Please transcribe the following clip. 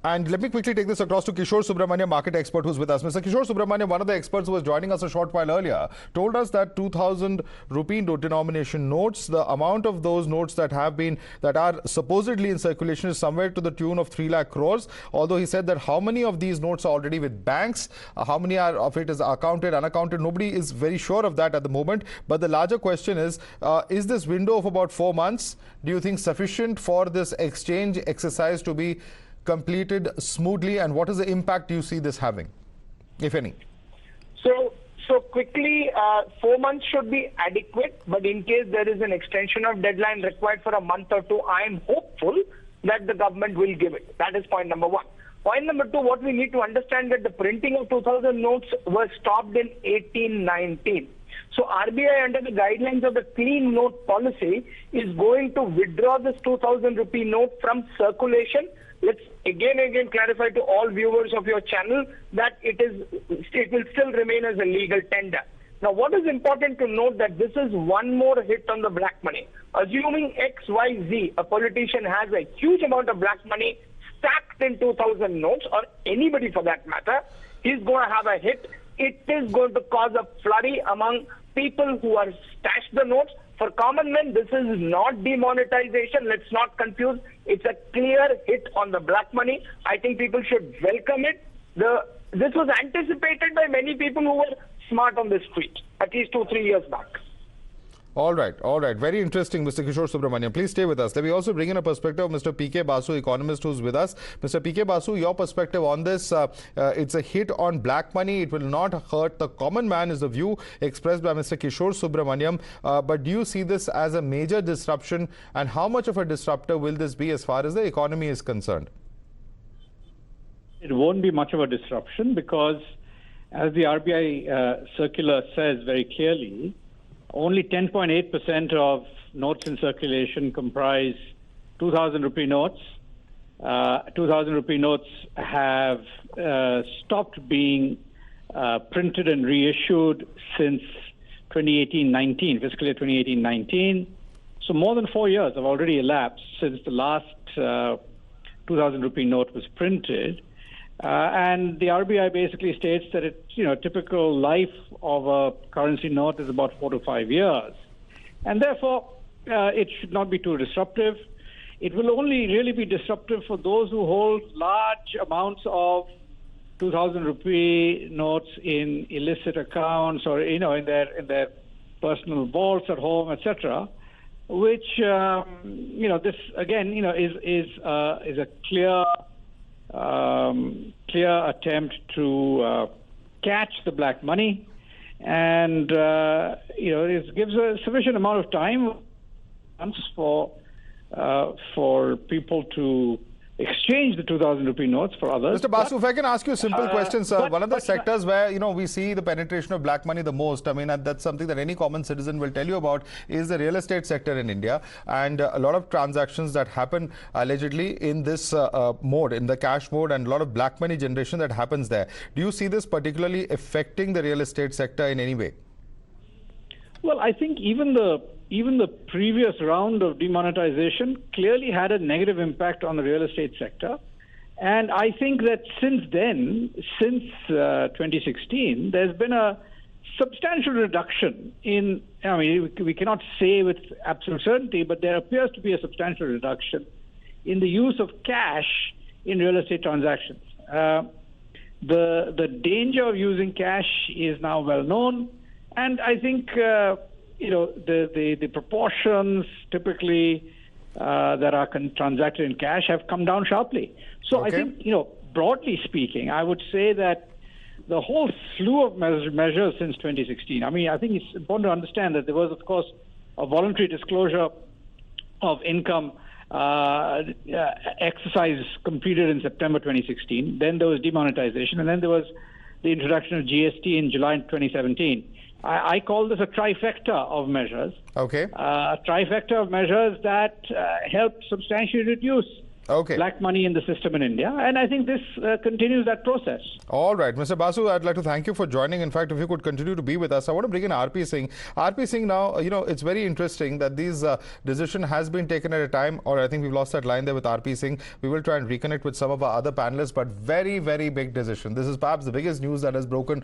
And let me quickly take this across to Kishore Subramaniam, market expert who's with us. Mr. Kishore Subramaniam, one of the experts who was joining us a short while earlier, told us that 2,000 rupee denomination notes, the amount of those notes that are supposedly in circulation is somewhere to the tune of 3 lakh crores. Although he said that how many of these notes are already with banks, how many of it is accounted, unaccounted, nobody is very sure of that at the moment. But the larger question is this window of about 4 months, do you think sufficient for this exchange exercise to be completed smoothly, and what is the impact you see this having, if any? So quickly, 4 months should be adequate, but in case there is an extension of deadline required for a month or two, I am hopeful that the government will give it. That is point number one. Point number two, what we need to understand that the printing of 2,000 notes was stopped in 1819. So RBI, under the guidelines of the clean note policy, is going to withdraw this 2,000 rupee note from circulation. Let's again clarify to all viewers of your channel that it will still remain as a legal tender. Now, what is important to note that this is one more hit on the black money. Assuming XYZ, a politician has a huge amount of black money stacked in 2,000 notes, or anybody for that matter, he's going to have a hit. It is going to cause a flurry among people who are stashed the notes. For common men, this is not demonetization. Let's not confuse. It's a clear hit on the black money. I think people should welcome it. This was anticipated by many people who were smart on the street, at least 2-3 years back. All right. Very interesting, Mr. Kishore Subramaniam. Please stay with us. Let me also bring in a perspective of Mr. P.K. Basu, economist, who's with us. Mr. P.K. Basu, your perspective on this, it's a hit on black money. It will not hurt the common man, is the view expressed by Mr. Kishore Subramaniam. But do you see this as a major disruption, and how much of a disruptor will this be as far as the economy is concerned? It won't be much of a disruption because, as the RBI circular says very clearly, only 10.8% of notes in circulation comprise 2,000 rupee notes. 2,000 rupee notes have stopped being printed and reissued since 2018-19, fiscal year 2018-19. So more than 4 years have already elapsed since the last 2,000 rupee note was printed. And the RBI basically states that typical life of a currency note is about 4 to 5 years. And therefore, it should not be too disruptive. It will only really be disruptive for those who hold large amounts of 2,000 rupee notes in illicit accounts or, in their personal vaults at home, etc., which, this again, is a clear attempt to catch the black money, and it gives a sufficient amount of time for people to exchange the 2,000 rupee notes for others. Mr. Basu, if I can ask you a simple question, sir. One of the sectors where, we see the penetration of black money the most, I mean, that's something that any common citizen will tell you about, is the real estate sector in India. And a lot of transactions that happen allegedly in this mode, in the cash mode, and a lot of black money generation that happens there. Do you see this particularly affecting the real estate sector in any way? Well, I think even the previous round of demonetization clearly had a negative impact on the real estate sector. And I think that since then, since 2016, there's been a substantial reduction in, we cannot say with absolute certainty, but there appears to be a substantial reduction in the use of cash in real estate transactions. The danger of using cash is now well known. And I think, the proportions typically that are transacted in cash have come down sharply. So okay. I think, broadly speaking, I would say that the whole slew of measures since 2016, I think it's important to understand that there was, of course, a voluntary disclosure of income exercise completed in September 2016. Then there was demonetization, and then there was the introduction of GST in July 2017. I call this a trifecta of measures. Okay. A trifecta of measures that help substantially reduce Okay. black money in the system in India. And I think this continues that process. All right, Mr. Basu, I'd like to thank you for joining. In fact, if you could continue to be with us, I want to bring in RP Singh. RP Singh, now, it's very interesting that this decision has been taken at a time, or I think we've lost that line there with RP Singh. We will try and reconnect with some of our other panelists, but very, very big decision. This is perhaps the biggest news that has broken